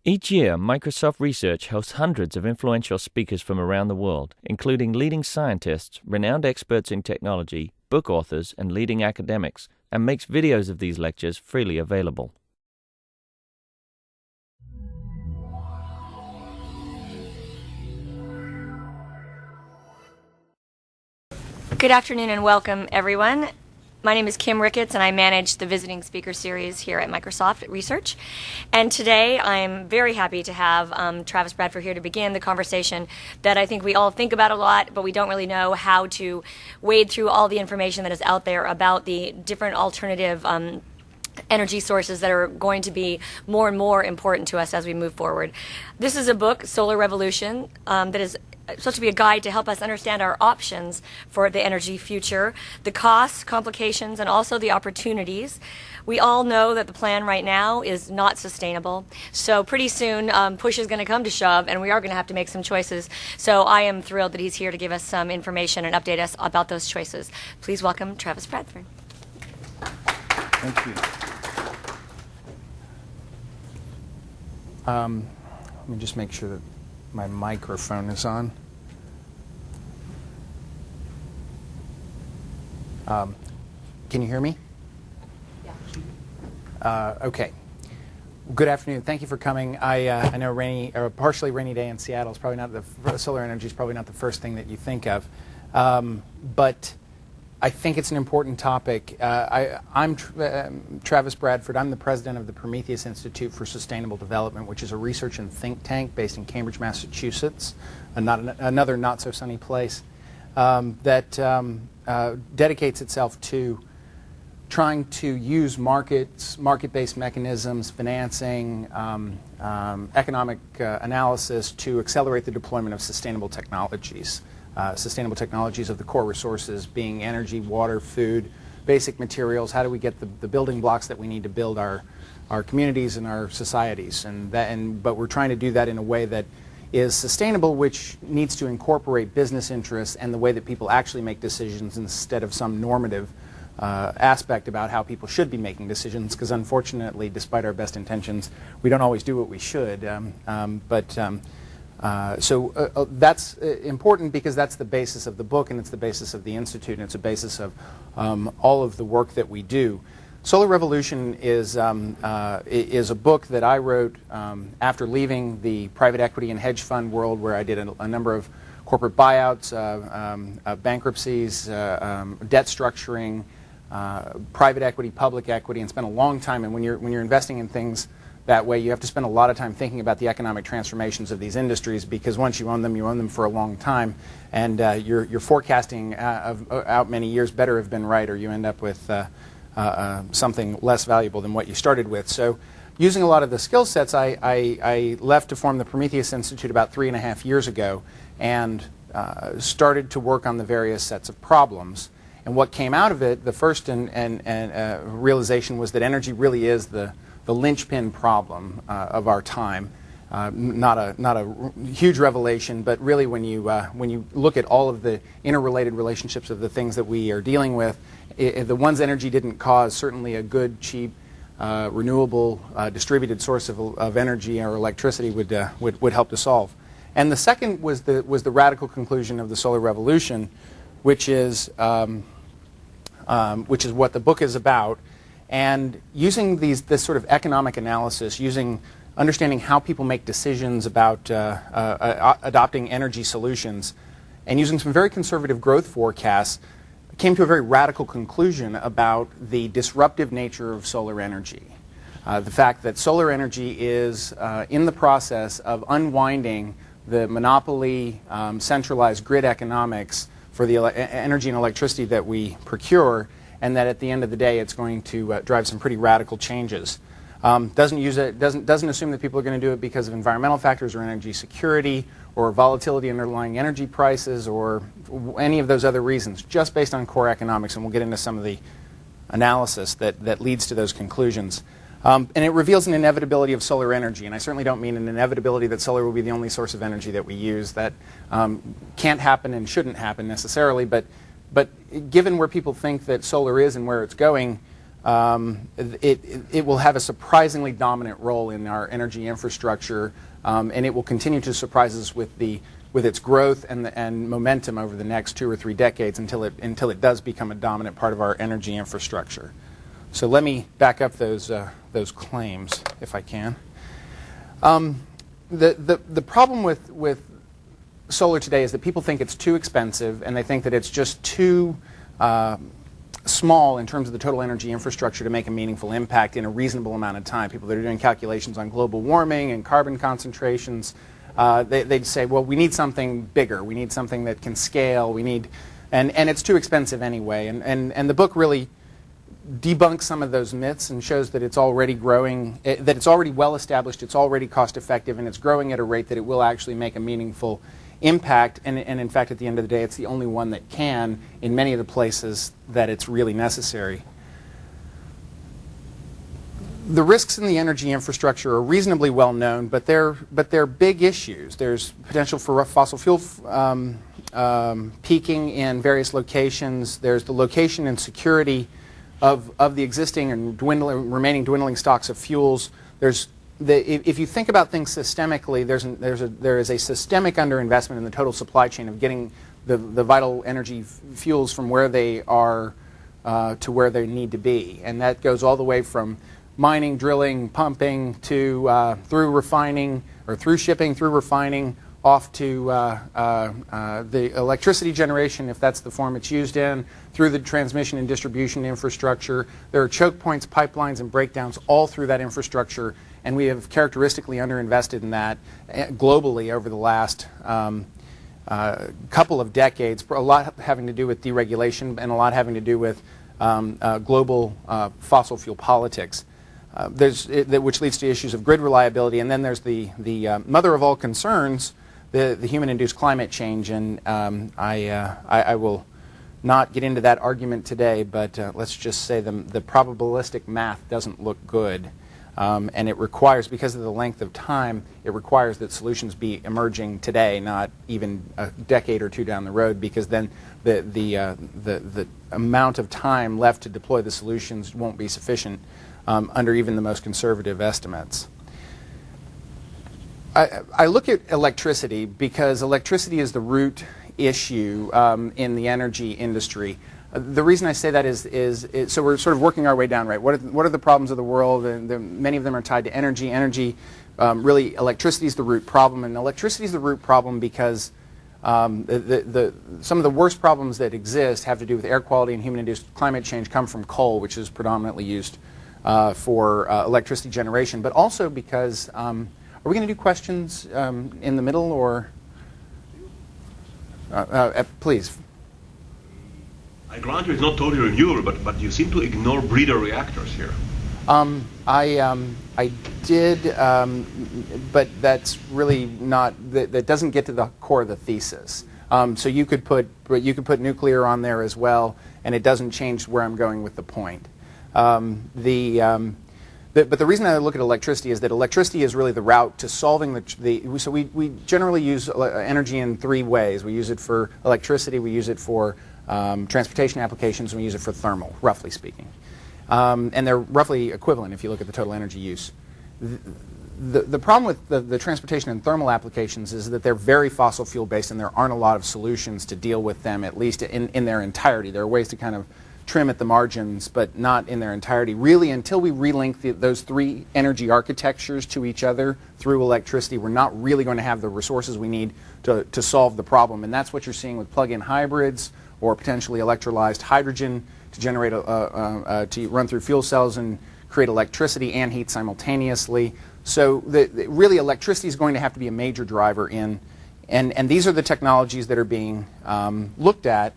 Each year, Microsoft Research hosts hundreds of influential speakers from around the world, including leading scientists, renowned experts in technology, book authors, and leading academics, and makes videos of these lectures freely available. Good afternoon and welcome, everyone. My name is Kim Ricketts, and I manage the Visiting Speaker Series here at Microsoft Research. And today I'm very happy to have Travis Bradford here to begin the conversation that I think we all think about a lot, but we don't really know how to wade through all the information that is out there about the different alternative energy sources that are going to be more and more important to us as we move forward. This is a book, Solar Revolution, that is supposed to be a guide to help us understand our options for the energy future, the costs, complications, and also the opportunities. We all know that the plan right now is not sustainable. So pretty soon, push is going to come to shove, and we are going to have to make some choices. So I am thrilled that he's here to give us some information and update us about those choices. Please welcome Travis Bradford. Thank you. Let me just make sure that my microphone is on. Can you hear me? Yeah. Okay. Good afternoon. Thank you for coming. I know partially rainy day in Seattle is probably not solar energy is probably not the first thing that you think of, but I think it's an important topic. I'm Travis Bradford. I'm the president of the Prometheus Institute for Sustainable Development, which is a research and think tank based in Cambridge, Massachusetts, another not-so-sunny place, that dedicates itself to trying to use market-based mechanisms, financing, economic analysis to accelerate the deployment of sustainable technologies. Sustainable technologies of the core resources being energy, water, food, basic materials. How do we get the building blocks that we need to build our communities and our societies? But we're trying to do that in a way that is sustainable, which needs to incorporate business interests and the way that people actually make decisions instead of some normative aspect about how people should be making decisions, because unfortunately, despite our best intentions, we don't always do what we should. So that's important because that's the basis of the book, and it's the basis of the Institute, and it's the basis of all of the work that we do. Solar Revolution is a book that I wrote after leaving the private equity and hedge fund world, where I did a number of corporate buyouts, bankruptcies, debt structuring, private equity, public equity, and spent a long time. And when you're investing in things that way, you have to spend a lot of time thinking about the economic transformations of these industries, because once you own them for a long time, and your forecasting out many years better have been right, or you end up with something less valuable than what you started with. So using a lot of the skill sets, I left to form the Prometheus Institute about 3.5 years ago, and started to work on the various sets of problems. And what came out of it, the first realization was that energy really is the linchpin problem of our time. Not a huge revelation, but really when you look at all of the interrelated relationships of the things that we are dealing with, the ones energy didn't cause, certainly a good, cheap, renewable, distributed source of energy or electricity would help to solve. And the second was the radical conclusion of the Solar Revolution, which is what the book is about. And using this sort of economic analysis, understanding how people make decisions about adopting energy solutions, and using some very conservative growth forecasts, came to a very radical conclusion about the disruptive nature of solar energy. The fact that solar energy is in the process of unwinding the monopoly, centralized grid economics for the energy and electricity that we procure, and that at the end of the day it's going to drive some pretty radical changes. Doesn't assume that people are going to do it because of environmental factors or energy security or volatility in underlying energy prices or any of those other reasons, just based on core economics, and we'll get into some of the analysis that leads to those conclusions. And it reveals an inevitability of solar energy, and I certainly don't mean an inevitability that solar will be the only source of energy that we use. That can't happen and shouldn't happen necessarily, but given where people think that solar is and where it's going, it will have a surprisingly dominant role in our energy infrastructure, and it will continue to surprise us with its growth and momentum over the next 2 or 3 decades until it does become a dominant part of our energy infrastructure. So let me back up those claims if I can. The problem with solar today is that people think it's too expensive, and they think that it's just too small in terms of the total energy infrastructure to make a meaningful impact in a reasonable amount of time. People that are doing calculations on global warming and carbon concentrations, they'd say, well, we need something bigger. We need something that can scale. And it's too expensive anyway. And the book really debunks some of those myths and shows that it's already growing, that it's already well established, it's already cost effective, and it's growing at a rate that it will actually make a meaningful impact, and in fact, at the end of the day, it's the only one that can in many of the places that it's really necessary. The risks in the energy infrastructure are reasonably well known, but they're big issues. There's potential for fossil fuel peaking in various locations. There's the location and security of the existing and remaining dwindling stocks of fuels. If you think about things systemically, there is a systemic underinvestment in the total supply chain of getting the vital energy fuels from where they are to where they need to be, and that goes all the way from mining, drilling, pumping to through refining, or through shipping, through refining, off to the electricity generation, if that's the form it's used in, through the transmission and distribution infrastructure. There are choke points, pipelines, and breakdowns all through that infrastructure, and we have characteristically underinvested in that globally over the last couple of decades, a lot having to do with deregulation and a lot having to do with global fossil fuel politics. Which leads to issues of grid reliability, and then there's the mother of all concerns, the human-induced climate change, and I will not get into that argument today, but let's just say the probabilistic math doesn't look good, and it requires, because of the length of time, it requires that solutions be emerging today, not even a decade or two down the road, because then the amount of time left to deploy the solutions won't be sufficient under even the most conservative estimates. I look at electricity because electricity is the root issue in the energy industry. The reason I say that is so we're sort of working our way down, right? What are the problems of the world? And many of them are tied to energy. Really, electricity is the root problem, and electricity is the root problem because some of the worst problems that exist have to do with air quality and human-induced climate change come from coal, which is predominantly used for electricity generation, but also because, are we going to do questions in the middle, or please? I grant you it's not totally renewable, but you seem to ignore breeder reactors here. I did, but that's really not, that doesn't get to the core of the thesis. So you could put nuclear on there as well, and it doesn't change where I'm going with the point. But the reason I look at electricity is that electricity is really the route to solving so we generally use energy in 3 ways. We use it for electricity, we use it for transportation applications, and we use it for thermal, roughly speaking. And they're roughly equivalent if you look at the total energy use. The problem with the transportation and thermal applications is that they're very fossil fuel based, and there aren't a lot of solutions to deal with them, at least in their entirety. There are ways to kind of trim at the margins, but not in their entirety. Really, until we relink those 3 energy architectures to each other through electricity, we're not really going to have the resources we need to solve the problem. And that's what you're seeing with plug-in hybrids or potentially electrolyzed hydrogen to generate to run through fuel cells and create electricity and heat simultaneously. So really, electricity is going to have to be a major driver in, and these are the technologies that are being looked at.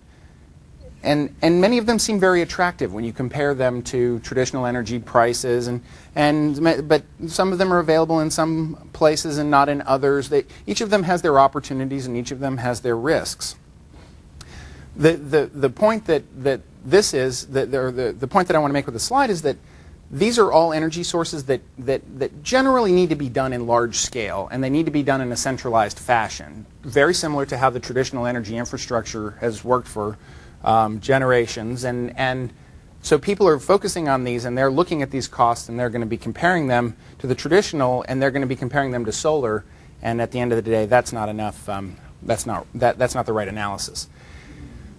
And many of them seem very attractive when you compare them to traditional energy prices, but some of them are available in some places and not in others. Each of them has their opportunities and each of them has their risks. The point that this is, the point that I want to make with the slide is that these are all energy sources that generally need to be done in large scale, and they need to be done in a centralized fashion, very similar to how the traditional energy infrastructure has worked for generations, and So people are focusing on these, and they're looking at these costs, and they're going to be comparing them to the traditional, and they're going to be comparing them to solar. And at the end of the day, that's not enough. That's not the right analysis.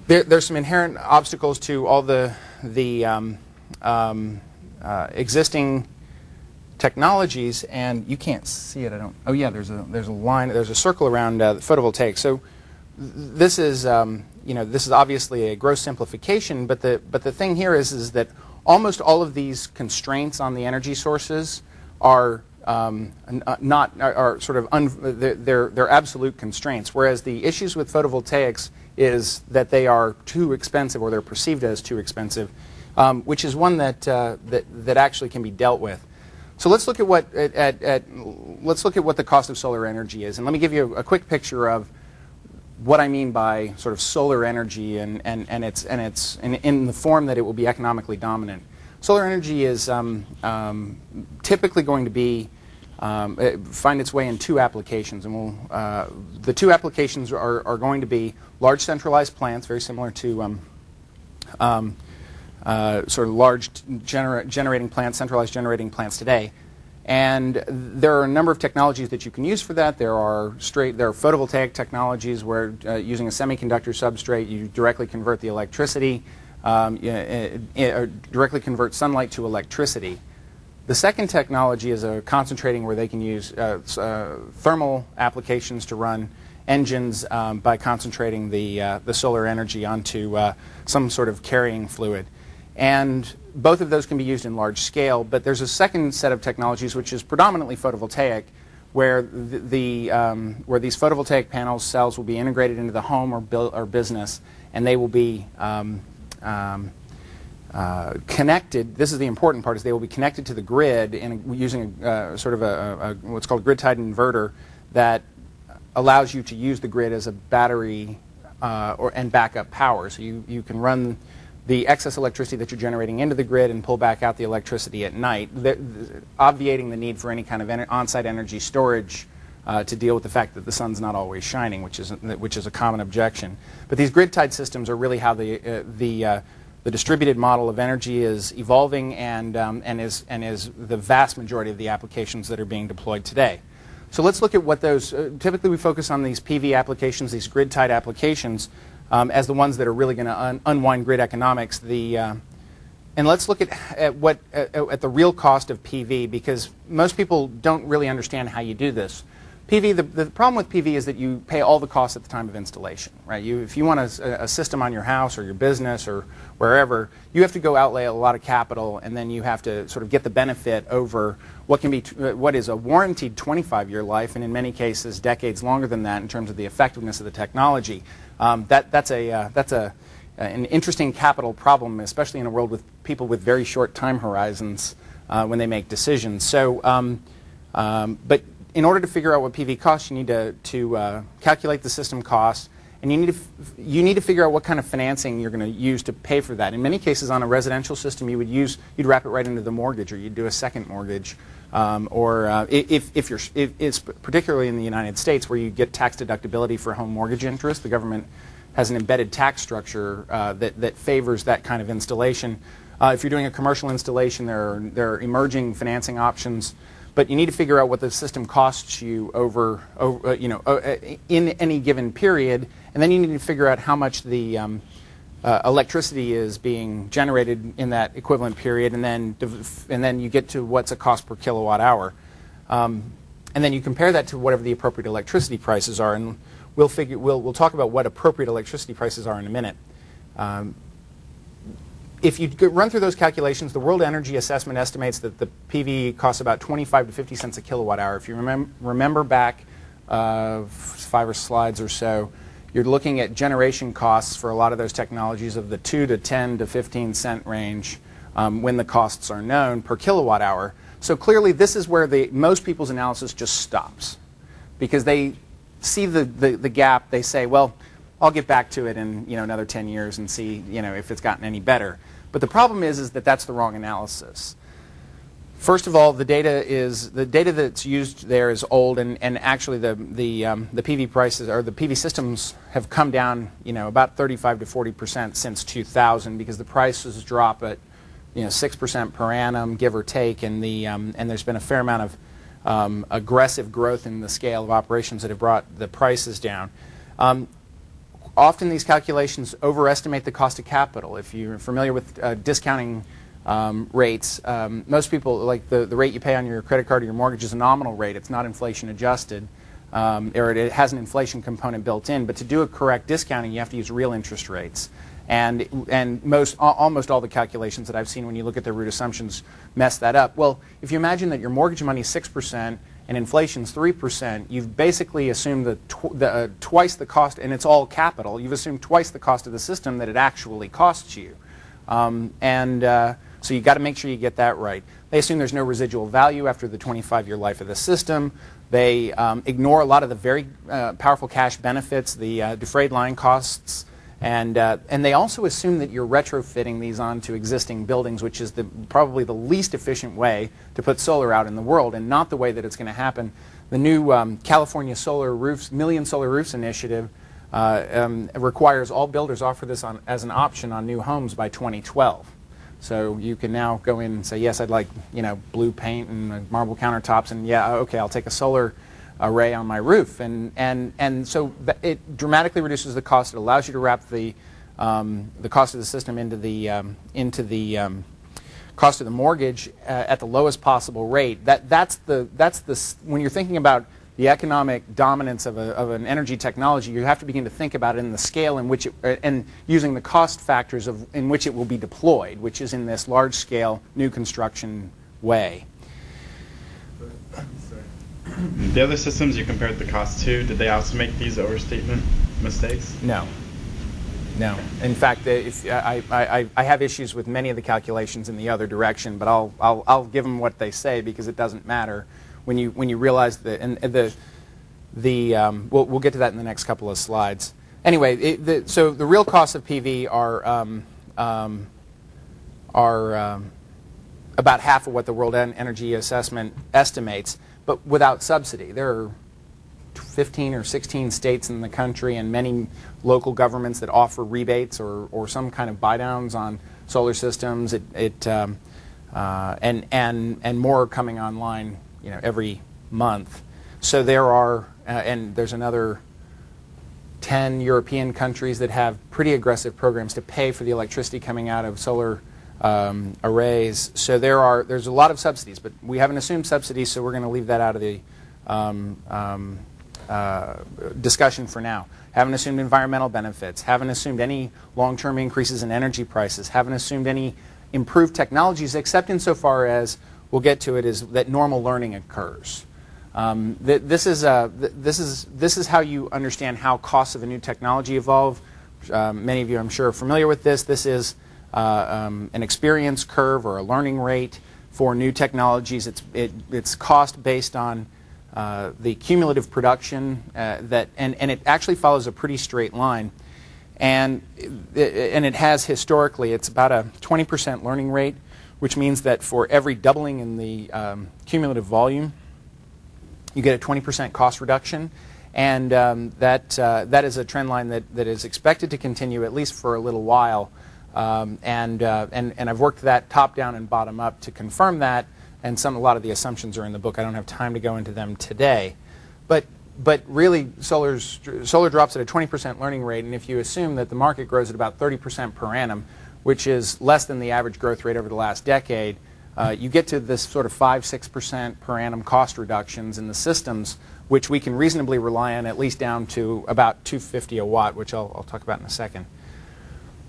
There's some inherent obstacles to all the existing technologies, and you can't see it. I don't. Oh yeah, there's a line. There's a circle around photovoltaic. So this is this is obviously a gross simplification, but the thing here is that almost all of these constraints on the energy sources are they're absolute constraints, whereas the issues with photovoltaics is that they are too expensive, or they're perceived as too expensive, which is one that actually can be dealt with. So let's look at what the cost of solar energy is, and let me give you a quick picture of what I mean by sort of solar energy and it's in the form that it will be economically dominant. Solar energy is typically going to be find its way in two applications, and the two applications are going to be large centralized plants, very similar to sort of large generating plants, centralized generating plants today. And there are a number of technologies that you can use for that. There are photovoltaic technologies where using a semiconductor substrate, you directly convert the electricity, directly convert sunlight to electricity. The second technology is a concentrating where they can use thermal applications to run engines by concentrating the solar energy onto some sort of carrying fluid. And both of those can be used in large scale, but there's a second set of technologies which is predominantly photovoltaic, where where these photovoltaic panels cells will be integrated into the home or business, and they will be connected. This is the important part: is they will be connected to the grid using sort of a what's called a grid-tied inverter that allows you to use the grid as a battery and backup power. So you can run the excess electricity that you're generating into the grid and pull back out the electricity at night, obviating the need for any kind of on-site energy storage to deal with the fact that the sun's not always shining, which is a common objection. But these grid-tied systems are really how the distributed model of energy is evolving and is the vast majority of the applications that are being deployed today. So let's look at what those. Typically, we focus on these PV applications, these grid-tied applications, as the ones that are really going to unwind grid economics. And let's look at the real cost of PV, because most people don't really understand how you do this. PV, the problem with PV is that you pay all the costs at the time of installation, right? If you want a system on your house or your business or wherever, you have to go outlay a lot of capital, and then you have to sort of get the benefit over what is a warranted 25-year life, and in many cases decades longer than that in terms of the effectiveness of the technology. That's an interesting capital problem, especially in a world with people with very short time horizons when they make decisions. So, but in order to figure out what PV costs, you need to calculate the system cost, and you need to figure out what kind of financing you're going to use to pay for that. In many cases, on a residential system, you'd wrap it right into the mortgage, or you'd do a second mortgage, it's particularly in the United States, where you get tax deductibility for home mortgage interest. The government has an embedded tax structure that favors that kind of installation. If you're doing a commercial installation, there are emerging financing options. But you need to figure out what the system costs you in any given period, and then you need to figure out how much the electricity is being generated in that equivalent period, and then you get to what's a cost per kilowatt hour, and then you compare that to whatever the appropriate electricity prices are, and we'll talk about what appropriate electricity prices are in a minute. If you run through those calculations, the World Energy Assessment estimates that the PV costs about 25 to 50 cents a kilowatt hour. If you remember back 5 slides or so, you're looking at generation costs for a lot of those technologies of the 2 to 10 to 15 cent range when the costs are known per kilowatt hour. So clearly this is where most people's analysis just stops, because they see the gap. They say, well, I'll get back to it in another 10 years and see if it's gotten any better. But the problem is that that's the wrong analysis. First of all, the data that's used there is old, and actually the PV prices, or the PV systems, have come down about 35 to 40% since 2000, because the prices drop at 6% per annum, give or take, and there's been a fair amount of aggressive growth in the scale of operations that have brought the prices down. Often these calculations overestimate the cost of capital. If you're familiar with discounting rates, most people, like the rate you pay on your credit card or your mortgage is a nominal rate. It's not inflation adjusted, or it has an inflation component built in. But to do a correct discounting, you have to use real interest rates. And almost all the calculations that I've seen when you look at the root assumptions mess that up. Well, if you imagine that your mortgage money is 6% and inflation's 3%, you've basically assumed twice the cost, and it's all capital. You've assumed twice the cost of the system that it actually costs you. So you've got to make sure you get that right. They assume there's no residual value after the 25-year life of the system. They ignore a lot of the very powerful cash benefits, the defrayed line costs, and they also assume that you're retrofitting these onto existing buildings, which is probably the least efficient way to put solar out in the world, and not the way that it's going to happen. The new California Solar Roofs, Million Solar Roofs initiative requires all builders offer this as an option on new homes by 2012. So you can now go in and say, yes, I'd like blue paint and marble countertops, and yeah, okay, I'll take a solar array on my roof, and so it dramatically reduces the cost. It allows you to wrap the cost of the system into the cost of the mortgage at the lowest possible rate. That's when you're thinking about the economic dominance of an energy technology, you have to begin to think about it in the scale in which and using the cost factors in which it will be deployed, which is in this large-scale new construction way. The other systems you compared the cost to, did they also make these overstatement mistakes? No. In fact, I have issues with many of the calculations in the other direction, but I'll give them what they say because it doesn't matter when you realize that. And we'll get to that in the next couple of slides. Anyway, so the real costs of PV are about half of what the World Energy Assessment estimates, but without subsidy. There are 15 or 16 states in the country and many local governments that offer rebates or some kind of buy-downs on solar systems. And more are coming online, every month. So there are, and there's another 10 European countries that have pretty aggressive programs to pay for the electricity coming out of solar arrays. So there's a lot of subsidies, but we haven't assumed subsidies, so we're going to leave that out of the discussion for now. Haven't assumed environmental benefits. Haven't assumed any long-term increases in energy prices. Haven't assumed any improved technologies, except insofar as we'll get to it is that normal learning occurs. This is how you understand how costs of a new technology evolve. Many of you, I'm sure, are familiar with this. This is an experience curve or a learning rate for new technologies. It's cost based on the cumulative production and it actually follows a pretty straight line. And it has historically, it's about a 20% learning rate, which means that for every doubling in the cumulative volume, you get a 20% cost reduction. And that is a trend line that is expected to continue at least for a little while. And I've worked that top down and bottom up to confirm that, and a lot of the assumptions are in the book. I don't have time to go into them today, but really solar drops at a 20% learning rate, and if you assume that the market grows at about 30% per annum, which is less than the average growth rate over the last decade, you get to this sort of 5-6% per annum cost reductions in the systems, which we can reasonably rely on at least down to about $250 a watt, which I'll talk about in a second.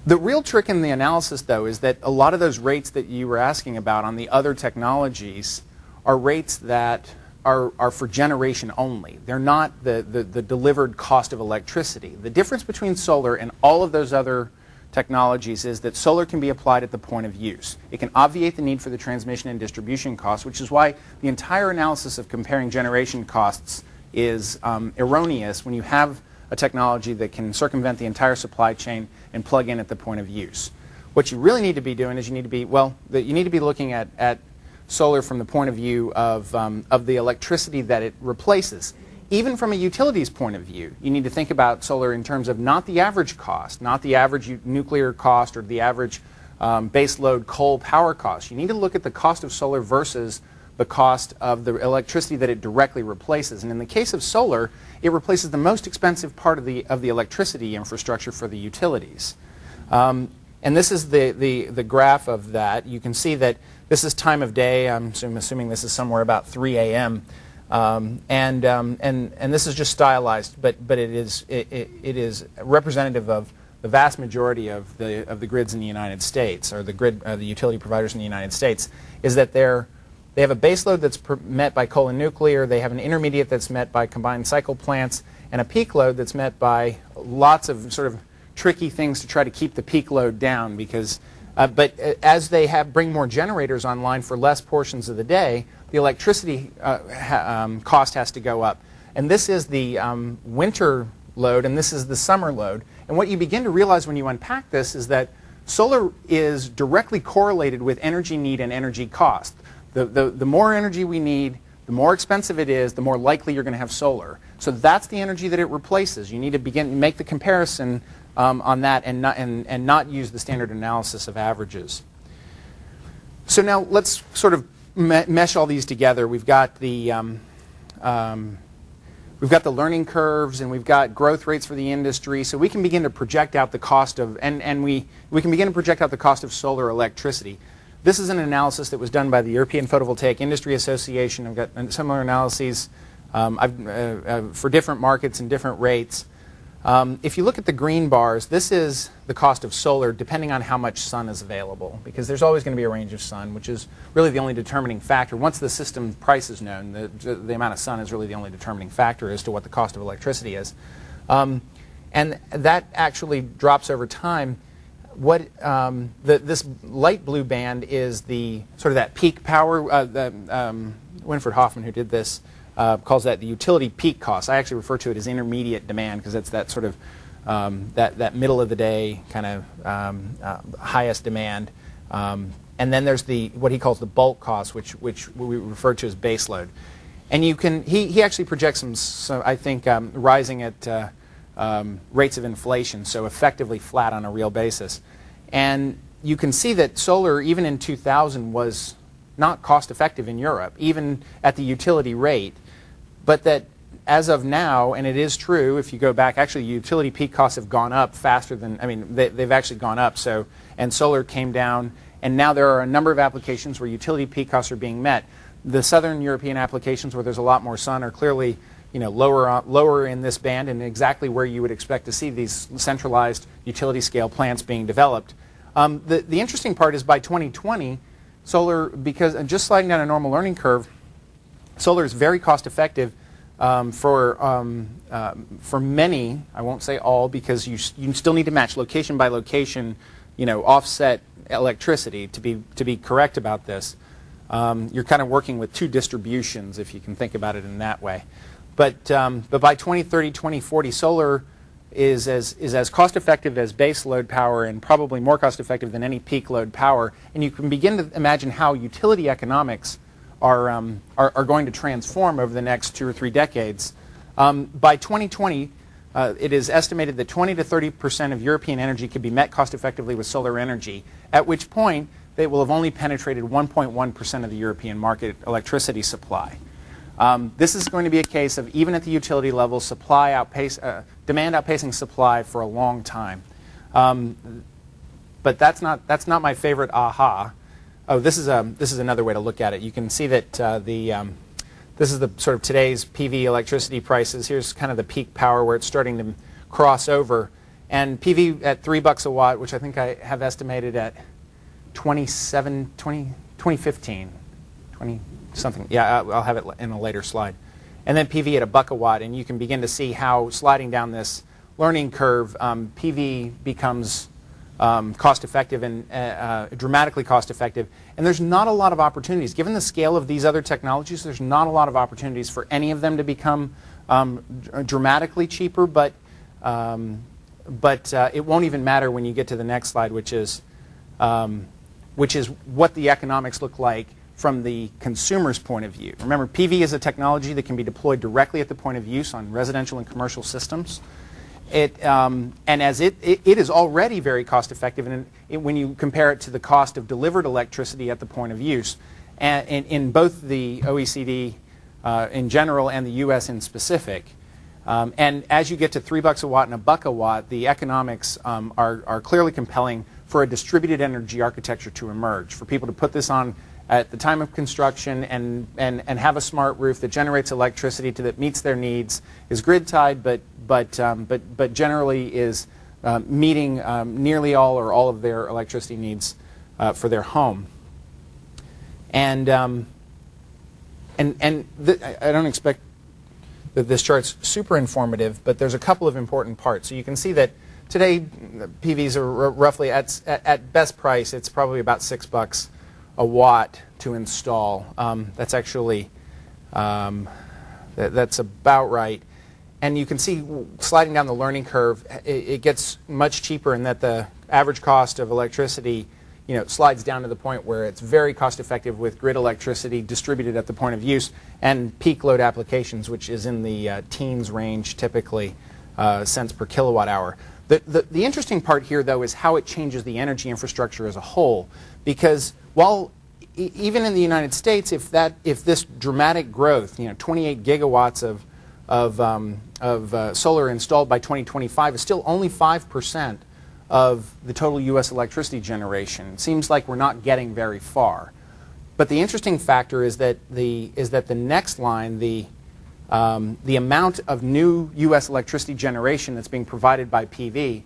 The real trick in the analysis, though, is that a lot of those rates that you were asking about on the other technologies are rates that are for generation only. They're not the delivered cost of electricity. The difference between solar and all of those other technologies is that solar can be applied at the point of use. It can obviate the need for the transmission and distribution costs, which is why the entire analysis of comparing generation costs is erroneous when you have a technology that can circumvent the entire supply chain and plug in at the point of use. What you really need to be doing is you need to be looking at solar from the point of view of the electricity that it replaces. Even from a utilities point of view, you need to think about solar in terms of not the average cost, not the average nuclear cost or the average baseload coal power costs. You need to look at the cost of solar versus the cost of the electricity that it directly replaces. And in the case of solar, it replaces the most expensive part of the electricity infrastructure for the utilities. And this is the graph of that. You can see that this is time of day. I'm assuming this is somewhere about 3 a.m. And this is just stylized, but it is representative of the vast majority of the grids in the United States, or the utility providers in the United States, is that they have a base load that's met by coal and nuclear, they have an intermediate that's met by combined cycle plants, and a peak load that's met by lots of sort of tricky things to try to keep the peak load down, because but as they bring more generators online for less portions of the day, the electricity cost has to go up. And this is the winter load, and this is the summer load. And what you begin to realize when you unpack this is that solar is directly correlated with energy need and energy cost. The more energy we need, the more expensive it is, the more likely you're going to have solar. So that's the energy that it replaces. You need to make the comparison on that and not use the standard analysis of averages. So now let's sort of mesh all these together. We've got the learning curves, and we've got growth rates for the industry. So we can begin to project out the cost of we can begin to project out the cost of solar electricity. This is an analysis that was done by the European Photovoltaic Industry Association. I've got similar analyses for different markets and different rates. If you look at the green bars, this is the cost of solar depending on how much sun is available, because there's always going to be a range of sun, which is really the only determining factor. Once the system price is known, the amount of sun is really the only determining factor as to what the cost of electricity is. And that actually drops over time. This light blue band is the sort of that peak power. Winfried Hoffman, who did this, calls that the utility peak cost. I actually refer to it as intermediate demand, because it's that sort of that middle of the day kind of highest demand. And then there's what he calls the bulk cost, which we refer to as base load. And he actually projects some I think rising at rates of inflation, so effectively flat on a real basis. And you can see that solar, even in 2000, was not cost effective in Europe, even at the utility rate. But that as of now, and it is true, if you go back, actually utility peak costs have gone up faster than, they've actually gone up. So, and solar came down, and now there are a number of applications where utility peak costs are being met. The southern European applications where there's a lot more sun are clearly lower in this band, and exactly where you would expect to see these centralized utility scale plants being developed. The interesting part is by 2020, solar, because just sliding down a normal learning curve, solar is very cost effective for many. I won't say all, because you still need to match location by location, offset electricity to be correct about this. You're kind of working with two distributions, if you can think about it in that way. But by 2030, 2040, solar is as cost effective as base load power, and probably more cost effective than any peak load power. And you can begin to imagine how utility economics are going to transform over the next 2 or 3 decades. By 2020, it is estimated that 20 to 30% of European energy could be met cost effectively with solar energy, at which point they will have only penetrated 1.1% of the European market electricity supply. This is going to be a case of, even at the utility level, demand outpacing supply for a long time. But that's not my favorite aha. Oh, this is another way to look at it. You can see that this is the sort of today's PV electricity prices. Here's kind of the peak power where it's starting to cross over, and PV at $3 a watt, which I think I have estimated at 2015, 20 something. Yeah, I'll have it in a later slide. And then PV at $1 a watt, and you can begin to see how, sliding down this learning curve, PV becomes cost effective and dramatically cost effective. And there's not a lot of opportunities. Given the scale of these other technologies, there's not a lot of opportunities for any of them to become dramatically cheaper, but it won't even matter when you get to the next slide, which is what the economics look like from the consumer's point of view. Remember, PV is a technology that can be deployed directly at the point of use on residential and commercial systems. and as it is already very cost effective, and when you compare it to the cost of delivered electricity at the point of use, and in both the OECD in general and the U.S. in specific. And as you get to $3 a watt and $1 a watt, the economics are clearly compelling for a distributed energy architecture to emerge, for people to put this on at the time of construction and have a smart roof that generates electricity that meets their needs, is grid tied, but generally is meeting nearly all or all of their electricity needs for their home. And I don't expect that this chart's super informative, but there's a couple of important parts. So you can see that today PVs are roughly at best price. It's probably about $6 a watt to install. That's actually that's about right. And you can see sliding down the learning curve, it gets much cheaper in that the average cost of electricity slides down to the point where it's very cost effective with grid electricity distributed at the point of use and peak load applications, which is in the teens range typically, cents per kilowatt hour. The interesting part here, though, is how it changes the energy infrastructure as a whole, because while even in the United States, if this dramatic growth, 28 gigawatts of solar installed by 2025 is still only 5% of the total U.S. electricity generation. It seems like we're not getting very far. But the interesting factor is that the next line, the amount of new U.S. electricity generation that's being provided by PV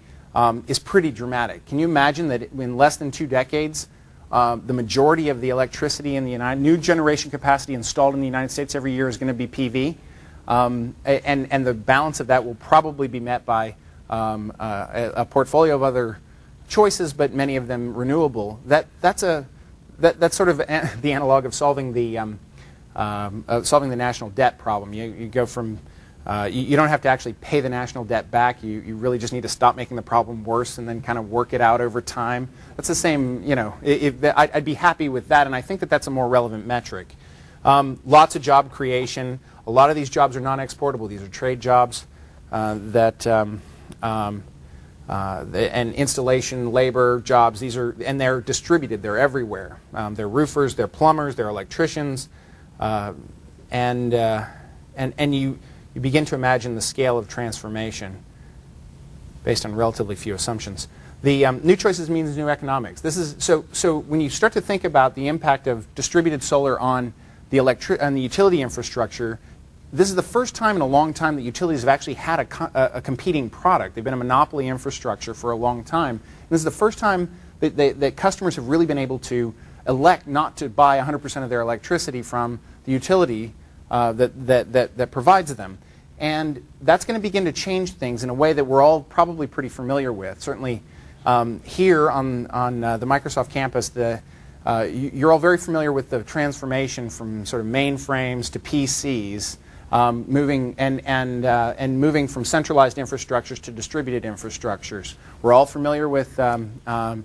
is pretty dramatic. Can you imagine that in less than 2 decades, the majority of the electricity in the new generation capacity installed in the United States every year is going to be PV, and the balance of that will probably be met by a portfolio of other choices, but many of them renewable. That's sort of the analog of solving the national debt problem. You go from you don't have to actually pay the national debt back. You really just need to stop making the problem worse and then kind of work it out over time. That's the same. I'd be happy with that, and I think that that's a more relevant metric. Lots of job creation. A lot of these jobs are non-exportable. These are trade jobs and installation labor jobs. And they're distributed. They're everywhere. They're roofers, they're plumbers, they're electricians, and you begin to imagine the scale of transformation based on relatively few assumptions. The new choices means new economics. This is so when you start to think about the impact of distributed solar on the utility infrastructure. This is the first time in a long time that utilities have actually had a competing product. They've been a monopoly infrastructure for a long time. And this is the first time that customers have really been able to elect not to buy 100% of their electricity from the utility that provides them. And that's going to begin to change things in a way that we're all probably pretty familiar with. Certainly here on the Microsoft campus, you're all very familiar with the transformation from sort of mainframes to PCs. Moving from centralized infrastructures to distributed infrastructures. We're all familiar with the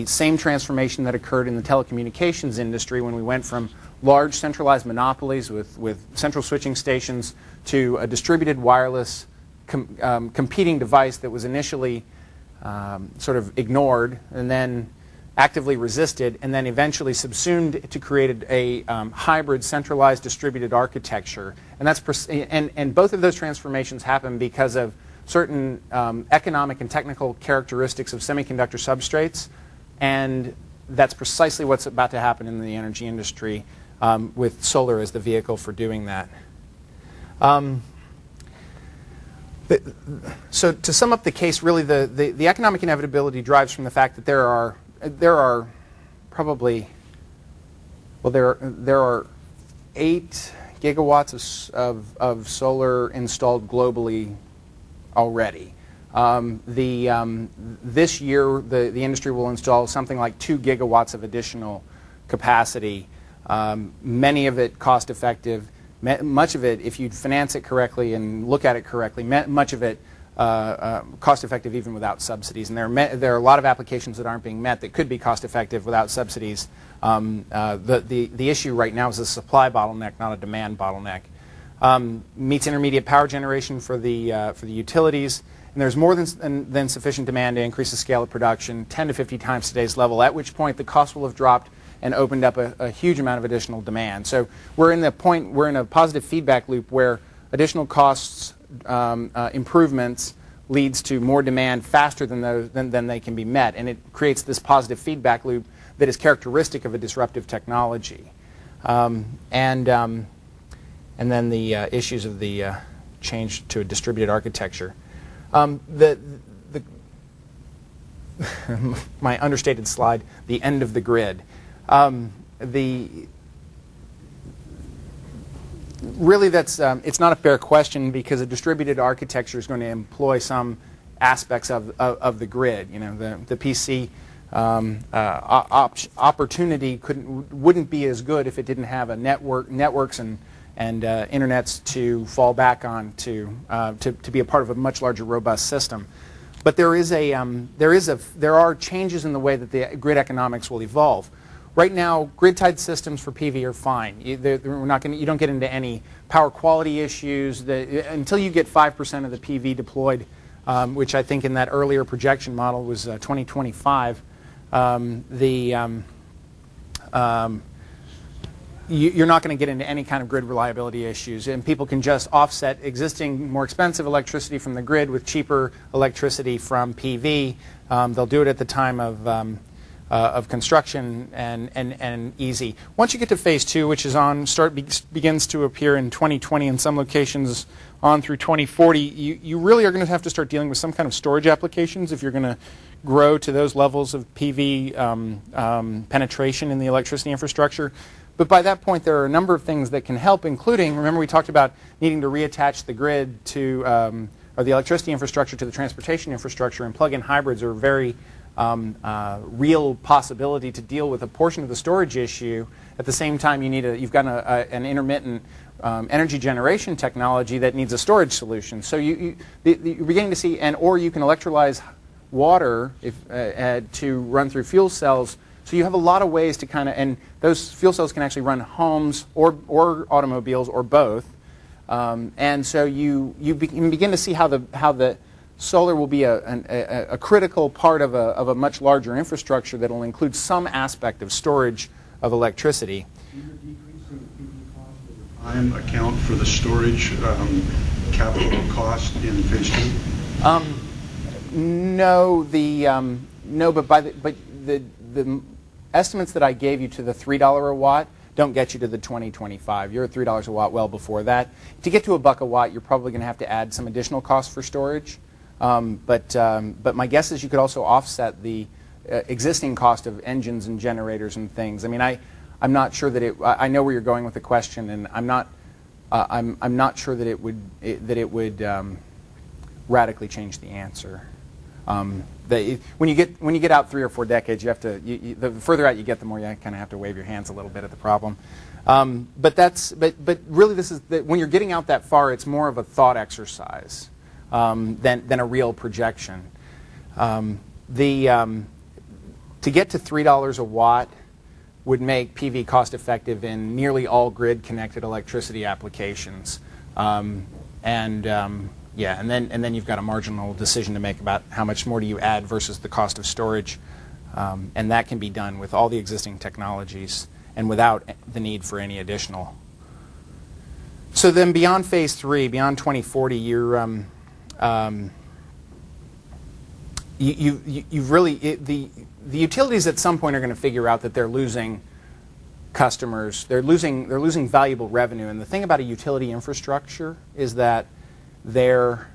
same transformation that occurred in the telecommunications industry when we went from large centralized monopolies with central switching stations to a distributed wireless competing device that was initially sort of ignored and then actively resisted, and then eventually subsumed to create a hybrid centralized distributed architecture. And both of those transformations happen because of certain economic and technical characteristics of semiconductor substrates, and that's precisely what's about to happen in the energy industry with solar as the vehicle for doing that. So to sum up the case, really the economic inevitability drives from the fact that there are probably, there are 8 gigawatts of solar installed globally already. This year, the industry will install something like 2 gigawatts of additional capacity, many of it cost effective, much of it, if you finance it correctly and look at it correctly, much of it cost-effective even without subsidies. And there are a lot of applications that aren't being met that could be cost-effective without subsidies. The issue right now is a supply bottleneck, not a demand bottleneck. meets intermediate power generation for the utilities, and there's more than sufficient demand to increase the scale of production 10 to 50 times today's level, at which point the cost will have dropped and opened up a huge amount of additional demand. So we're in a positive feedback loop where additional costs improvements leads to more demand faster than they can be met, and it creates this positive feedback loop that is characteristic of a disruptive technology. And then the issues of the change to a distributed architecture. My understated slide, the end of the grid. Really, it's not a fair question, because a distributed architecture is going to employ some aspects of the grid. You know, the PC opportunity wouldn't be as good if it didn't have a networks and internets to fall back on to be a part of a much larger, robust system. But there are changes in the way that the grid economics will evolve. Right now, grid-tied systems for PV are fine. You don't get into any power quality issues until you get 5% of the PV deployed, which I think in that earlier projection model was 2025. You're not going to get into any kind of grid reliability issues, and people can just offset existing more expensive electricity from the grid with cheaper electricity from PV. They'll do it at the time of construction and easy. Once you get to phase 2, which is begins to appear in 2020 in some locations on through 2040, you really are going to have to start dealing with some kind of storage applications if you're going to grow to those levels of PV penetration in the electricity infrastructure. But by that point, there are a number of things that can help, including, remember we talked about needing to reattach the grid to, or the electricity infrastructure to the transportation infrastructure, and plug-in hybrids are a very real possibility to deal with a portion of the storage issue. At the same time, you've got an intermittent energy generation technology that needs a storage solution. So you're beginning to see, or you can electrolyze water to run through fuel cells. So you have a lot of ways to and those fuel cells can actually run homes or automobiles or both. And so you begin to see how the solar will be a critical part of a much larger infrastructure that will include some aspect of storage of electricity. Will your decreasing PV cost over time account for the storage capital cost in phase 2? No, but the estimates that I gave you to the $3 a watt don't get you to the 2025. You're at $3 a watt well before that. To get to $1 a watt, you're probably going to have to add some additional costs for storage. But my guess is you could also offset the existing cost of engines and generators and things. I mean, I'm not sure that I know where you're going with the question, and I'm not sure that it would radically change the answer. When you get out 3 or 4 decades, you have to. The further out you get, the more you kind of have to wave your hands a little bit at the problem. But really, when you're getting out that far, it's more of a thought exercise than a real projection. To get to $3 a watt would make PV cost effective in nearly all grid connected electricity applications. And then you've got a marginal decision to make about how much more do you add versus the cost of storage. And that can be done with all the existing technologies and without the need for any additional. So then beyond phase 3, beyond 2040, the utilities at some point are going to figure out that they're losing customers. They're losing valuable revenue. And the thing about a utility infrastructure is that their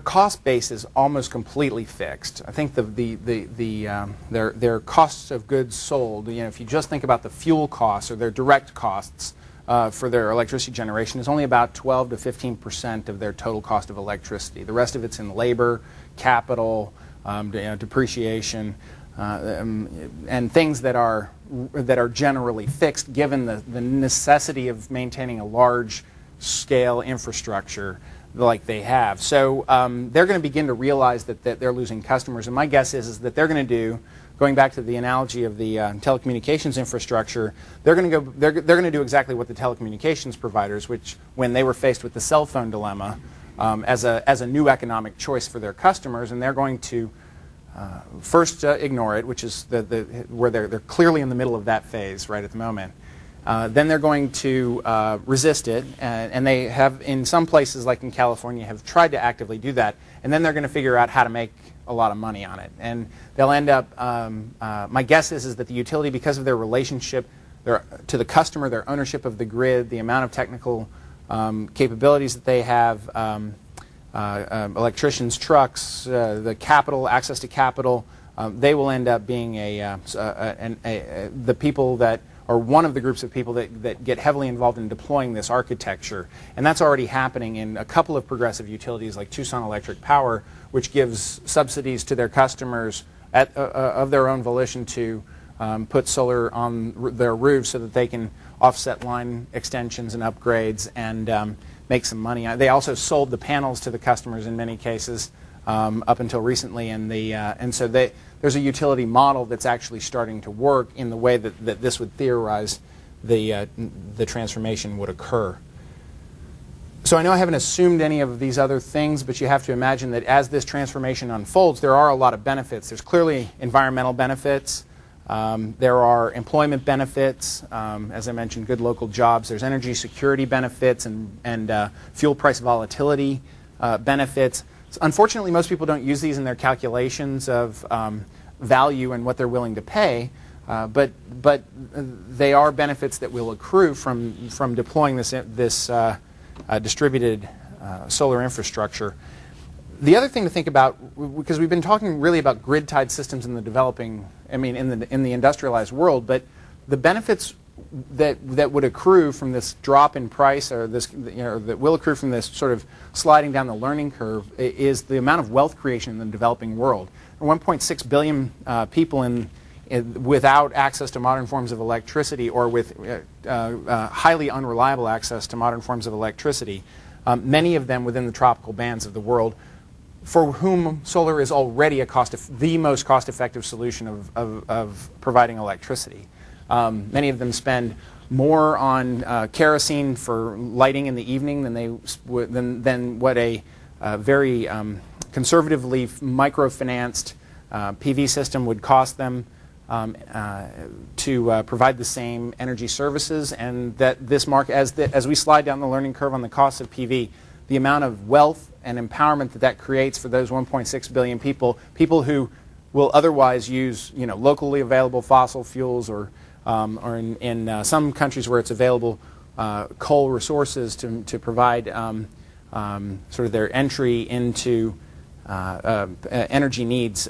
cost base is almost completely fixed. I think their costs of goods sold, if you just think about the fuel costs or their direct costs for their electricity generation, is only about 12 to 15% of their total cost of electricity. The rest of it's in labor, capital, depreciation, and things that are generally fixed given the necessity of maintaining a large scale infrastructure like they have. So they're going to begin to realize that they're losing customers, and my guess is that they're going to do going back to the analogy of the telecommunications infrastructure, they're going to do exactly what the telecommunications providers, which when they were faced with the cell phone dilemma as a new economic choice for their customers, and they're going to first ignore it, which is where they're clearly in the middle of that phase right at the moment. Then they're going to resist it, and they have, in some places like in California, have tried to actively do that, and then they're going to figure out how to make a lot of money on it. And they'll end up, my guess is that the utility, because of their relationship to the customer, their ownership of the grid, the amount of technical capabilities that they have, electricians, trucks, the capital, access to capital, they will end up being the people that are one of the groups of people that get heavily involved in deploying this architecture. And that's already happening in a couple of progressive utilities like Tucson Electric Power, which gives subsidies to their customers of their own volition to put solar on their roofs so that they can offset line extensions and upgrades and make some money. They also sold the panels to the customers in many cases up until recently, and so there's a utility model that's actually starting to work in the way that this would theorize the transformation would occur. So I know I haven't assumed any of these other things, but you have to imagine that as this transformation unfolds, there are a lot of benefits. There's clearly environmental benefits. There are employment benefits, as I mentioned, good local jobs. There's energy security benefits and fuel price volatility benefits. Unfortunately, most people don't use these in their calculations of value and what they're willing to pay, but they are benefits that will accrue from deploying this distributed solar infrastructure. The other thing to think about, because we've been talking really about grid-tied systems in the in the industrialized world, but the benefits that would accrue from this drop in price, or this, that will accrue from this sort of sliding down the learning curve, is the amount of wealth creation in the developing world. 1.6 billion people without access to modern forms of electricity, or with highly unreliable access to modern forms of electricity, many of them within the tropical bands of the world, for whom solar is already the most cost-effective solution of providing electricity. Many of them spend more on kerosene for lighting in the evening than what a very conservatively microfinanced PV system would cost them to provide the same energy services. And that this market, as we slide down the learning curve on the cost of PV, the amount of wealth and empowerment that creates for those 1.6 billion people who will otherwise use locally available fossil fuels, or in some countries where it's available, coal resources to provide sort of their entry into energy needs.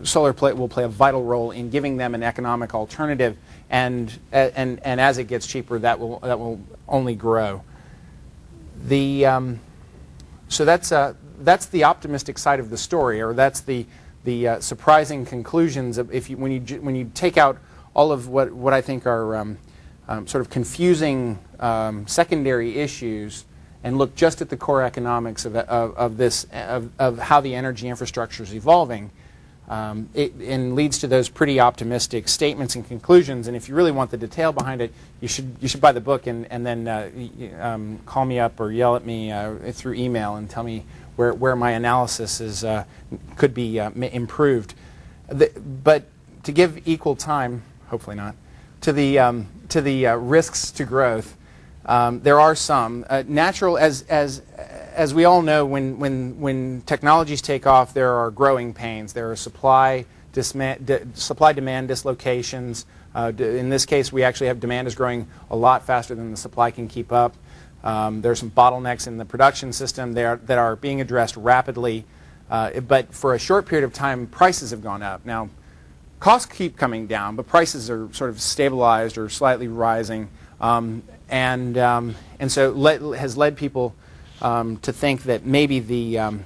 Solar will play a vital role in giving them an economic alternative, and as it gets cheaper, that will only grow. So that's the optimistic side of the story, or that's the surprising conclusions of when you take out all of what I think are sort of confusing secondary issues, and look just at the core economics of how the energy infrastructure is evolving, and leads to those pretty optimistic statements and conclusions. And if you really want the detail behind it, you should buy the book and then call me up or yell at me through email and tell me where my analysis could be improved. But to give equal time, hopefully not, to the risks to growth. There are some natural, as we all know, when technologies take off, there are growing pains. There are supply-demand dislocations. In this case, we actually have demand is growing a lot faster than the supply can keep up. There are some bottlenecks in the production system that are being addressed rapidly. But for a short period of time, prices have gone up. Now, costs keep coming down, but prices are sort of stabilized or slightly rising. And so has led people to think that maybe the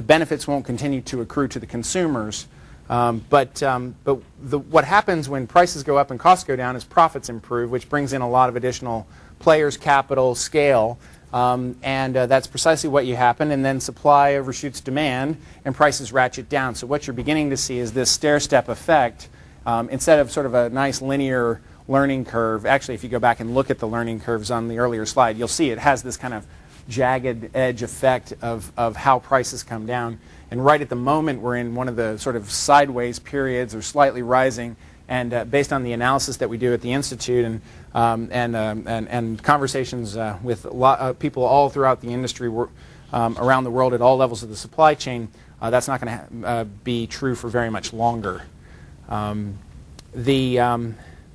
benefits won't continue to accrue to the consumers What happens when prices go up and costs go down is profits improve, which brings in a lot of additional players, capital, scale, and that's precisely what you happen. And then supply overshoots demand, and prices ratchet down. So what you're beginning to see is this stair-step effect. Instead of sort of a nice linear learning curve, actually, if you go back and look at the learning curves on the earlier slide, you'll see it has this kind of jagged edge effect of how prices come down. And right at the moment, we're in one of the sort of sideways periods or slightly rising. And based on the analysis that we do at the Institute and conversations with a lot people all throughout the industry around the world at all levels of the supply chain, that's not going to be true for very much longer.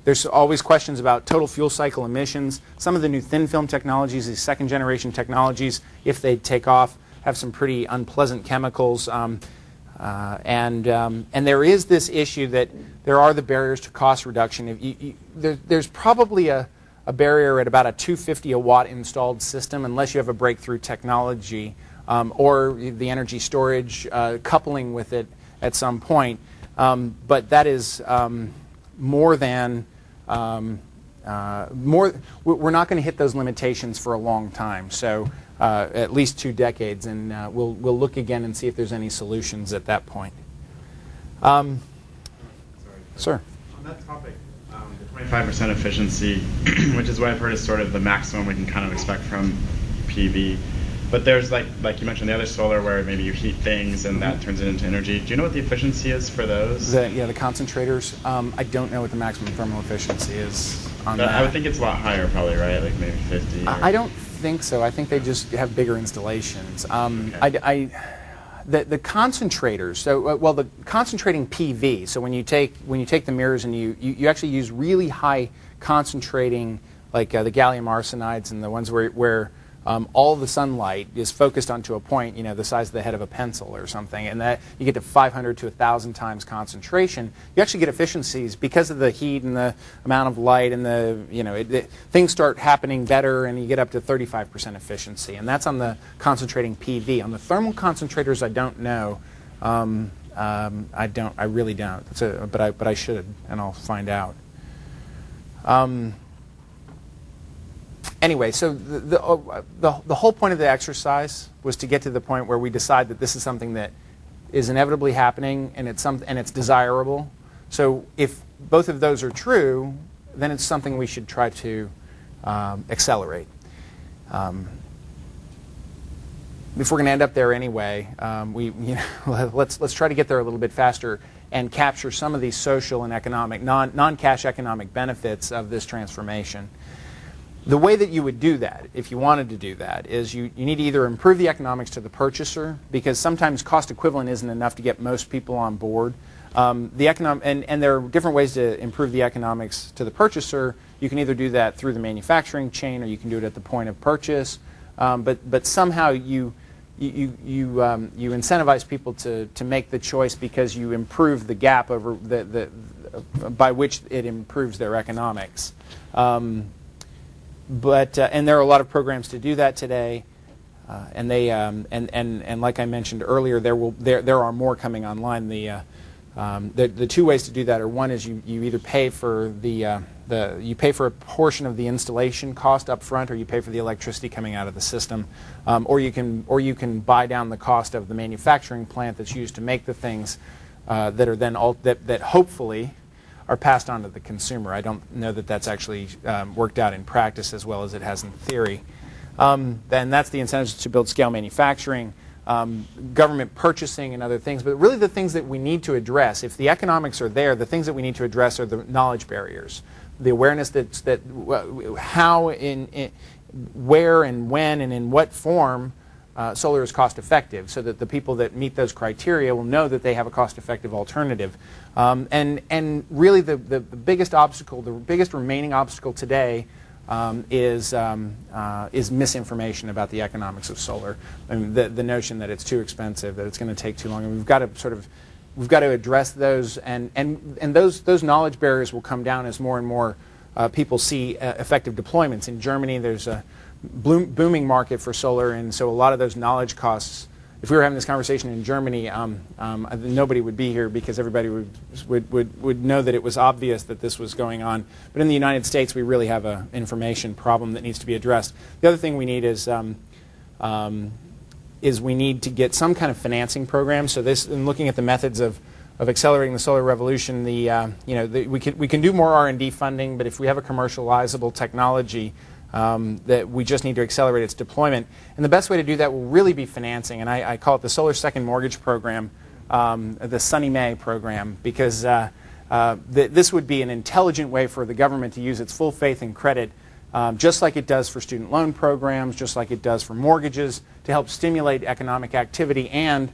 There's always questions about total fuel cycle emissions. Some of the new thin film technologies, these second generation technologies, if they take off, have some pretty unpleasant chemicals. And there is this issue that there are the barriers to cost reduction. There's probably a barrier at about a 250 a watt installed system unless you have a breakthrough technology or the energy storage coupling with it at some point. But that is more than we're not going to hit those limitations for a long time. So at least 2 decades, and we'll look again and see if there's any solutions at that point. Sir. On that topic, the 25% efficiency, which is what I've heard is sort of the maximum we can kind of expect from PV. But there's like you mentioned, the other solar where maybe you heat things and that turns it into energy. Do you know what the efficiency is for those? The concentrators. I don't know what the maximum thermal efficiency is on that. I would think it's a lot higher, probably, right? Like maybe 50. I don't think so. I think they just have bigger installations. Okay. The concentrators. So the concentrating PV. So when you take the mirrors and you actually use really high concentrating, like the gallium arsenides and the ones where all the sunlight is focused onto a point, the size of the head of a pencil or something, and that you get to 500 to 1,000 times concentration. You actually get efficiencies because of the heat and the amount of light, and things start happening better, and you get up to 35% efficiency, and that's on the concentrating PV. On the thermal concentrators, I don't know. I really don't. But I should, and I'll find out. Anyway, so the whole point of the exercise was to get to the point where we decide that this is something that is inevitably happening and it's desirable. So if both of those are true, then it's something we should try to accelerate. If we're going to end up there anyway, let's try to get there a little bit faster and capture some of these social and economic, non-cash economic benefits of this transformation. The way that you would do that, if you wanted to do that, is you need to either improve the economics to the purchaser, because sometimes cost equivalent isn't enough to get most people on board. And there are different ways to improve the economics to the purchaser. You can either do that through the manufacturing chain, or you can do it at the point of purchase. But somehow you incentivize people to make the choice because you improve the gap over by which it improves their economics. And there are a lot of programs to do that today, and they and like I mentioned earlier, there are more coming online. The 2 ways to do that are, one is you either pay for you pay for a portion of the installation cost up front, or you pay for the electricity coming out of the system, or you can buy down the cost of the manufacturing plant that's used to make the things that are then that hopefully are passed on to the consumer. I don't know that that's actually worked out in practice as well as it has in theory. Then that's the incentives to build scale manufacturing, government purchasing, and other things. But really the things that we need to address, if the economics are there, the things that we need to address are the knowledge barriers, the awareness that how, where and when and in what form solar is cost effective, so that the people that meet those criteria will know that they have a cost effective alternative. And really the biggest obstacle, the biggest remaining obstacle today is misinformation about the economics of solar, and the notion that it's too expensive, that it's going to take too long, and we've got to address those, and those knowledge barriers will come down as more and more people see effective deployments. In Germany, there's a booming market for solar, and so a lot of those knowledge costs, if we were having this conversation in Germany, nobody would be here because everybody would know that it was obvious that this was going on. But in the United States, we really have an information problem that needs to be addressed. The other thing we need is we need to get some kind of financing program. So this, in looking at the methods of accelerating the solar revolution, we can do more R&D funding, but if we have a commercializable technology, that we just need to accelerate its deployment. And the best way to do that will really be financing, and I call it the Solar Second Mortgage Program, the Sunny May program, because this would be an intelligent way for the government to use its full faith and credit, just like it does for student loan programs, just like it does for mortgages, to help stimulate economic activity and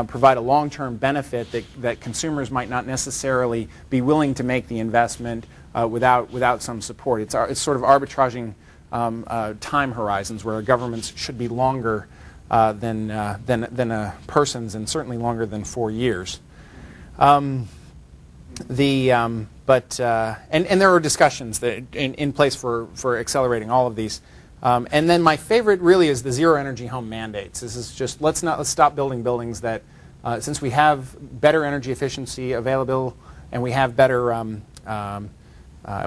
provide a long-term benefit that consumers might not necessarily be willing to make the investment without some support. It's sort of arbitraging time horizons where governments should be longer than a person's, and certainly longer than 4 years. And there are discussions that in place for accelerating all of these. And then my favorite really is the zero energy home mandates. This is just let's stop building buildings that since we have better energy efficiency available and we have better and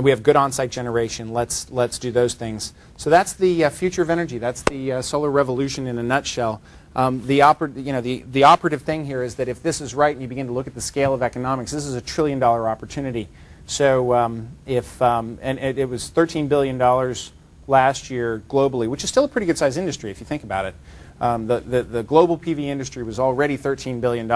we have good on-site generation, let's do those things. So that's the future of energy. That's the solar revolution in a nutshell. The operative thing here is that if this is right and you begin to look at the scale of economics, this is $1 trillion opportunity. So and it was $13 billion last year globally, which is still a pretty good-sized industry if you think about it. The global PV industry was already $13 billion,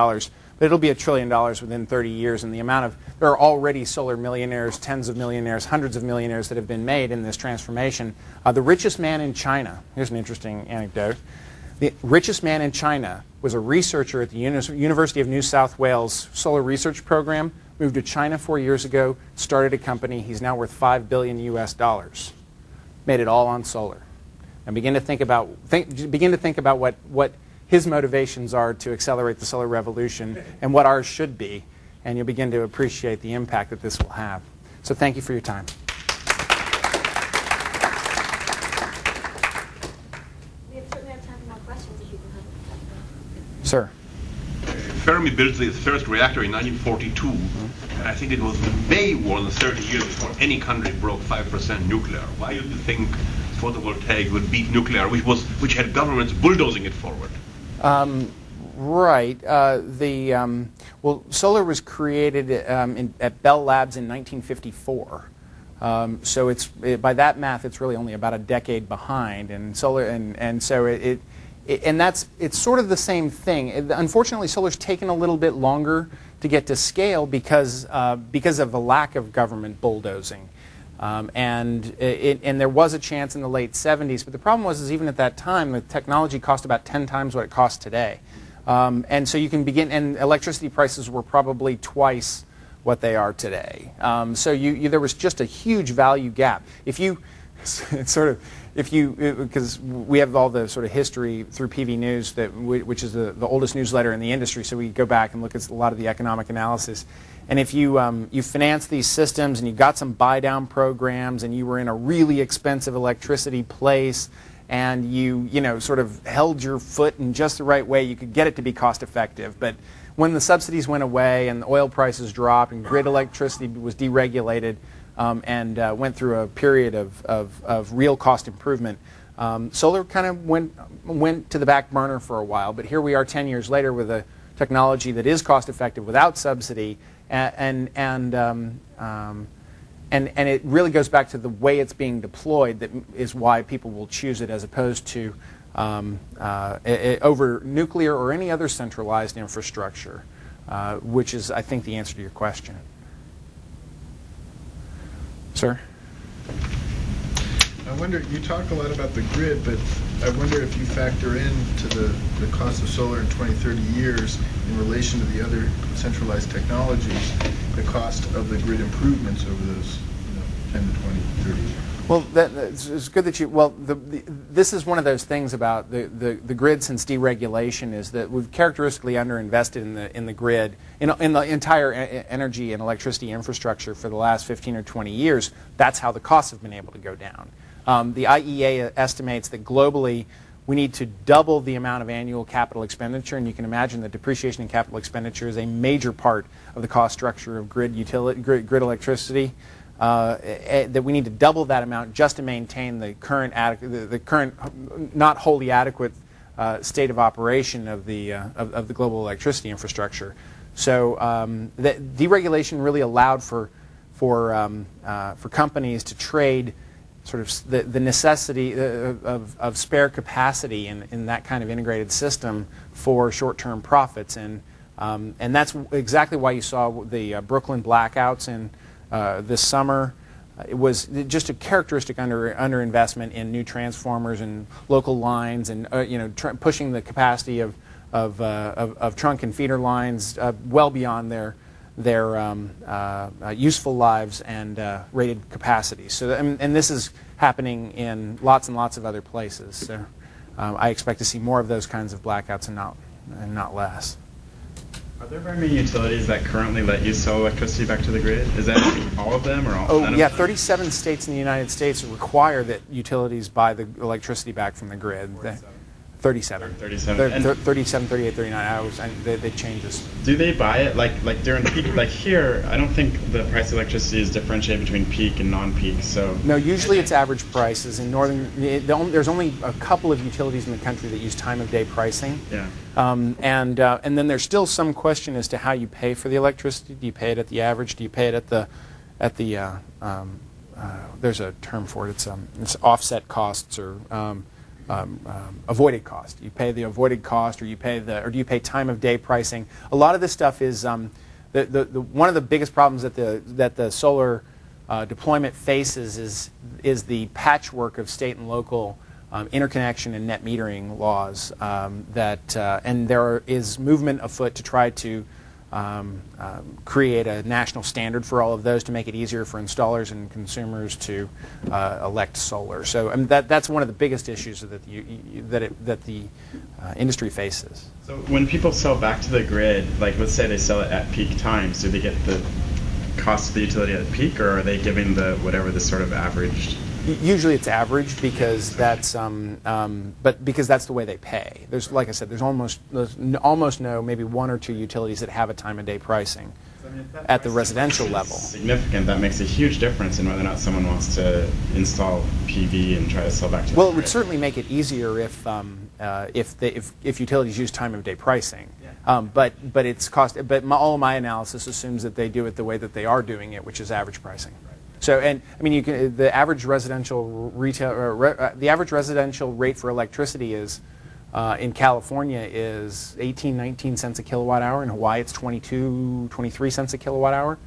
but it'll be $1 trillion within 30 years. And there are already solar millionaires, tens of millionaires, hundreds of millionaires that have been made in this transformation. The richest man in China, here's an interesting anecdote. The richest man in China was a researcher at the University of New South Wales Solar Research Program, moved to China 4 years ago, started a company. He's now worth $5 billion US. Made it all on solar. And begin to think about what his motivations are to accelerate the solar revolution and what ours should be, and you'll begin to appreciate the impact that this will have. So thank you for your time. We certainly have time for more questions if people have. Sir. Fermi built his first reactor in 1942, and I think it was way more than 30 years before any country broke 5% nuclear. Why do you think photovoltaic would beat nuclear, which had governments bulldozing it forward? Right. Solar was created at Bell Labs in 1954. So by that math, it's really only about a decade behind, and solar, and so it's sort of the same thing. Unfortunately, solar's taken a little bit longer to get to scale because of a lack of government bulldozing. And there was a chance in the late 70s, but the problem was even at that time, the technology cost about 10 times what it costs today. And so you can begin, and electricity prices were probably twice what they are today. So there was just a huge value gap. Because we have all the sort of history through PV News, which is the oldest newsletter in the industry, so we go back and look at a lot of the economic analysis. And if you finance these systems and you got some buy-down programs and you were in a really expensive electricity place and you sort of held your foot in just the right way, you could get it to be cost-effective. But when the subsidies went away and the oil prices dropped and grid electricity was deregulated, and went through a period of real cost improvement, solar kind of went to the back burner for a while. But here we are 10 years later with a technology that is cost effective without subsidy, and it really goes back to the way it's being deployed that is why people will choose it as opposed to over nuclear or any other centralized infrastructure, which is, I think, the answer to your question. Sir? I wonder, you talk a lot about the grid, but I wonder if you factor into the cost of solar in 20, 30 years in relation to the other centralized technologies, the cost of the grid improvements over those 10 to 20, 30 years. Well, it's good that you. Well, this is one of those things about the grid since deregulation is that we've characteristically underinvested in the grid in the entire energy and electricity infrastructure for the last 15 or 20 years. That's how the costs have been able to go down. The IEA estimates that globally we need to double the amount of annual capital expenditure, and you can imagine that depreciation and capital expenditure is a major part of the cost structure of grid electricity. That we need to double that amount just to maintain the current not wholly adequate state of operation of the global electricity infrastructure. So the deregulation really allowed for companies to trade sort of the necessity of spare capacity in that kind of integrated system for short-term profits, and that's exactly why you saw the Brooklyn blackouts in this summer. It was just a characteristic underinvestment in new transformers and local lines, and pushing the capacity of trunk and feeder lines well beyond their useful lives and rated capacity. So, and this is happening in lots and lots of other places. So, I expect to see more of those kinds of blackouts and not less. Are there very many utilities that currently let you sell electricity back to the grid? Is that all of them or all? Oh, yeah, 37 states in the United States require that utilities buy the electricity back from the grid. 37. 37, 38, 39 hours, and they change this. Do they buy it like during peak? Like here, I don't think the price of electricity is differentiated between peak and non-peak. So no, usually it's average prices. In there's only a couple of utilities in the country that use time of day pricing. Yeah. And then there's still some question as to how you pay for the electricity. Do you pay it at the average? Do you pay it at the there's a term for it. It's offset costs or avoided cost. You pay the avoided cost, or do you pay time of day pricing? A lot of this stuff is one of the biggest problems that the solar deployment faces is the patchwork of state and local interconnection and net metering laws and there is movement afoot to try to create a national standard for all of those to make it easier for installers and consumers to elect solar. So that's one of the biggest issues that the industry faces. So when people sell back to the grid, like let's say they sell it at peak times, do they get the cost of the utility at peak, or are they giving whatever the sort of averaged? Usually it's average because that's because that's the way they pay. There's, like I said, there's almost no, maybe one or two utilities that have a time of day pricing at the residential level. Significant. That makes a huge difference in whether or not someone wants to install PV and try to sell back to. Well, it would certainly make it easier if utilities use time of day pricing. Yeah. But it's cost. But all of my analysis assumes that they do it the way that they are doing it, which is average pricing. So, and I mean, the average residential the average residential rate for electricity is in California is 18, 19 cents a kilowatt hour. In Hawaii, it's 22, 23 cents a kilowatt hour.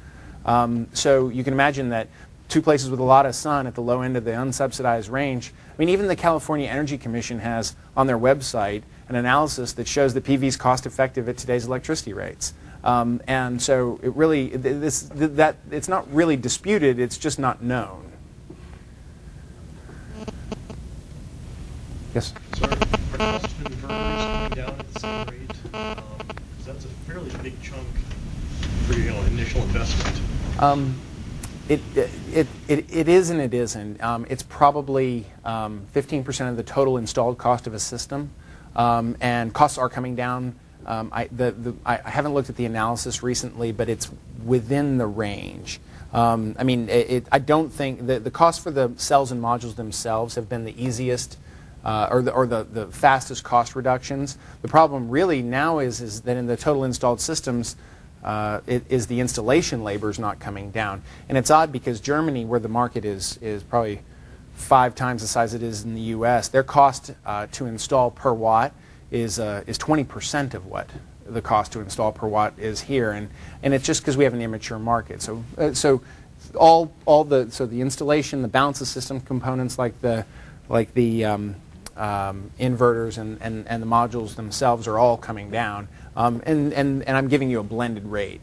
So you can imagine that two places with a lot of sun at the low end of the unsubsidized range. I mean, even the California Energy Commission has on their website an analysis that shows that PV is cost effective at today's electricity rates. And so it really, it's not really disputed, it's just not known. Yes? So are costs of inverters coming down at the same rate? Because that's a fairly big chunk for initial investment. It is and it isn't. It's probably 15% of the total installed cost of a system, and costs are coming down. I haven't looked at the analysis recently, but it's within the range. I mean, I don't think the cost for the cells and modules themselves have been the easiest or the fastest cost reductions. The problem really now is that in the total installed systems, is the installation labor is not coming down. And it's odd because Germany, where the market is probably 5 times the size it is in the U.S., their cost to install per watt is 20% of what the cost to install per watt is here, and it's just because we have an immature market. So the installation, the balance of system components like the inverters and the modules themselves are all coming down, and I'm giving you a blended rate.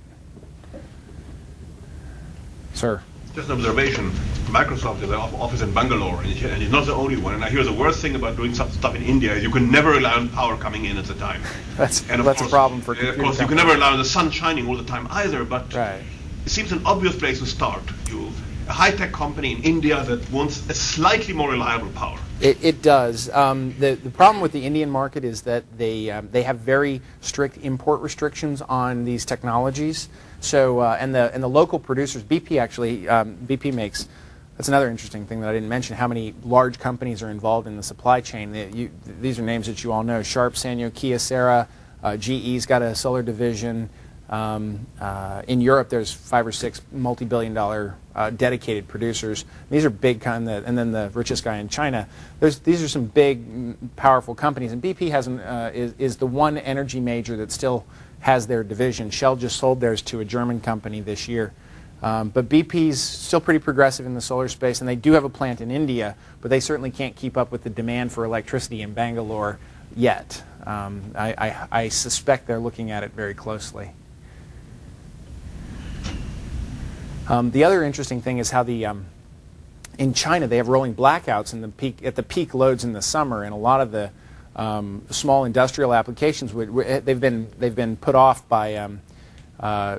Sir. Just an observation. Microsoft has an office in Bangalore, and it's not the only one. And I hear the worst thing about doing stuff in India is you can never rely on power coming in at the time. That's a problem for computer Of course, you can never rely on the sun shining all the time either, but right. It seems an obvious place to start. a high-tech company in India that wants a slightly more reliable power? It does. The problem with the Indian market is that they have very strict import restrictions on these technologies. So and the local producers, BP actually, BP makes. That's another interesting thing that I didn't mention. How many large companies are involved in the supply chain? These are names that you all know: Sharp, Sanyo, Kyocera. GE's got a solar division. In Europe, there's 5 or 6 multi-billion-dollar dedicated producers. These are big, and then the richest guy in China. These are some big, powerful companies, and BP is the one energy major that still has their division. Shell just sold theirs to a German company this year. But BP's still pretty progressive in the solar space, and they do have a plant in India, but they certainly can't keep up with the demand for electricity in Bangalore yet. I suspect they're looking at it very closely. The other interesting thing is how in China they have rolling blackouts at the peak loads in the summer, and a lot of the small industrial applications they've been put off by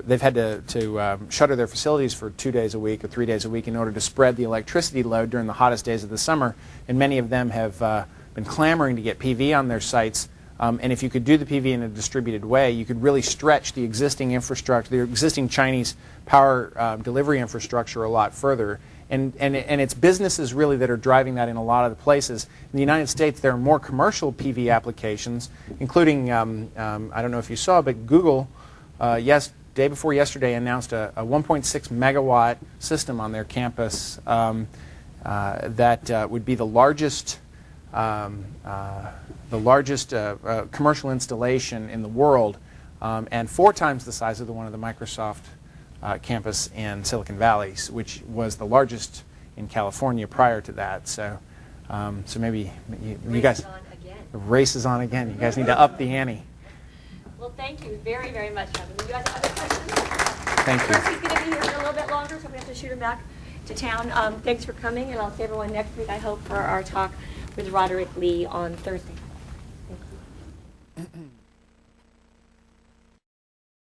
they've had to shutter their facilities for 2 days a week or 3 days a week in order to spread the electricity load during the hottest days of the summer, and many of them have been clamoring to get PV on their sites. And if you could do the PV in a distributed way, you could really stretch the existing infrastructure, the existing Chinese power delivery infrastructure a lot further. And it's businesses really that are driving that in a lot of the places. In the United States, there are more commercial PV applications, including, I don't know if you saw, but Google, day before yesterday, announced a 1.6 megawatt system on their campus that would be the largest commercial installation in the world, and 4 times the size of the one of the Microsoft campus in Silicon Valley, which was the largest in California prior to that. So, maybe you guys, the race is on again. You guys need to up the ante. Well, thank you very, very much, Kevin. You guys have other questions? Thank you. He's going to be here for a little bit longer, so we have to shoot him back to town. Thanks for coming, and I'll see everyone next week, I hope, for our talk with Roderick Lee on Thursday.